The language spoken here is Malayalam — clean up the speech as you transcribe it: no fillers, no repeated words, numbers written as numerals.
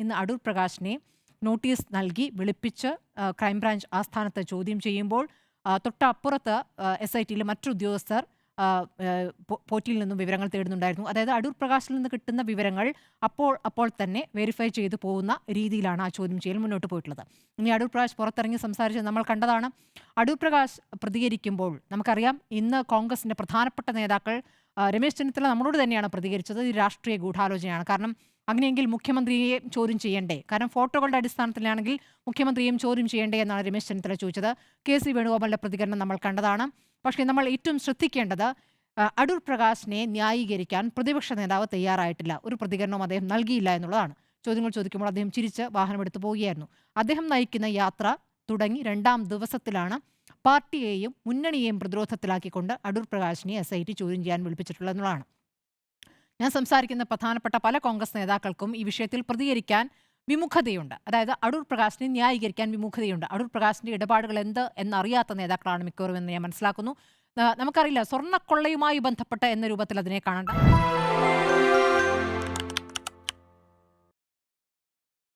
ഇന്ന് അടൂർ പ്രകാശിനെ നോട്ടീസ് നൽകി വിളിപ്പിച്ച് ക്രൈംബ്രാഞ്ച് ആസ്ഥാനത്ത് ചോദ്യം ചെയ്യുമ്പോൾ തൊട്ടപ്പുറത്ത് SITയിലെ മറ്റു ഉദ്യോഗസ്ഥർ പോറ്റിയിൽ നിന്നും വിവരങ്ങൾ തേടുന്നുണ്ടായിരുന്നു. അതായത് അടൂർ പ്രകാശിൽ നിന്ന് കിട്ടുന്ന വിവരങ്ങൾ അപ്പോൾ തന്നെ വെരിഫൈ ചെയ്തു പോകുന്ന രീതിയിലാണ് ആ ചോദ്യം ചെയ്യൽ മുന്നോട്ട് പോയിട്ടുള്ളത്. ഇനി അടൂർ പ്രകാശ് പുറത്തിറങ്ങി സംസാരിച്ച് നമ്മൾ കണ്ടതാണ്. അടൂർ പ്രകാശ് പ്രതികരിക്കുമ്പോൾ നമുക്കറിയാം, ഇന്ന് കോൺഗ്രസിന്റെ പ്രധാനപ്പെട്ട നേതാക്കൾ രമേശ് ചെന്നിത്തല നമ്മളോട് തന്നെയാണ് പ്രതികരിച്ചത്. ഇത് രാഷ്ട്രീയ ഗൂഢാലോചനയാണ്. കാരണം അങ്ങനെയെങ്കിൽ മുഖ്യമന്ത്രിയെ ചോദ്യം ചെയ്യണ്ടേ? കാരണം ഫോട്ടോകളുടെ അടിസ്ഥാനത്തിലാണെങ്കിൽ മുഖ്യമന്ത്രിയെയും ചോദ്യം ചെയ്യണ്ടേ എന്നാണ് രമേശ് ചെന്നിത്തല ചോദിച്ചത്. KC വേണുഗോപാലിന്റെ പ്രതികരണം നമ്മൾ കണ്ടതാണ്. പക്ഷേ നമ്മൾ ഏറ്റവും ശ്രദ്ധിക്കേണ്ടത് അടൂർ പ്രകാശിനെ ന്യായീകരിക്കാൻ പ്രതിപക്ഷ നേതാവ് തയ്യാറായിട്ടില്ല. ഒരു പ്രതികരണവും അദ്ദേഹം നൽകിയില്ല എന്നുള്ളതാണ്. ചോദ്യങ്ങൾ ചോദിക്കുമ്പോൾ അദ്ദേഹം ചിരിച്ച് വാഹനമെടുത്തു പോവുകയായിരുന്നു. അദ്ദേഹം നയിക്കുന്ന യാത്ര തുടങ്ങി 2ാം ദിവസത്തിലാണ് പാർട്ടിയെയും മുന്നണിയെയും പ്രതിരോധത്തിലാക്കിക്കൊണ്ട് അടൂർ പ്രകാശിനെ SIT ചോദ്യം ചെയ്യാൻ വിളിപ്പിച്ചിട്ടുള്ളത് എന്നുള്ളതാണ്. ഞാൻ സംസാരിക്കുന്ന പ്രധാനപ്പെട്ട പല കോൺഗ്രസ് നേതാക്കൾക്കും ഈ വിഷയത്തിൽ പ്രതികരിക്കാൻ വിമുഖതയുണ്ട്. അതായത് അടൂർ പ്രകാശിനെ ന്യായീകരിക്കാൻ വിമുഖതയുണ്ട്. അടൂർ പ്രകാശിന്റെ ഇടപാടുകൾ എന്ത് എന്നറിയാത്ത നേതാക്കളാണ് മിക്കവരും എന്ന് ഞാൻ മനസ്സിലാക്കുന്നു. നമുക്കറിയില്ല, സ്വർണ്ണക്കൊള്ളയുമായി ബന്ധപ്പെട്ട് എന്ന രൂപത്തിൽ അതിനെ കാണണ്ട.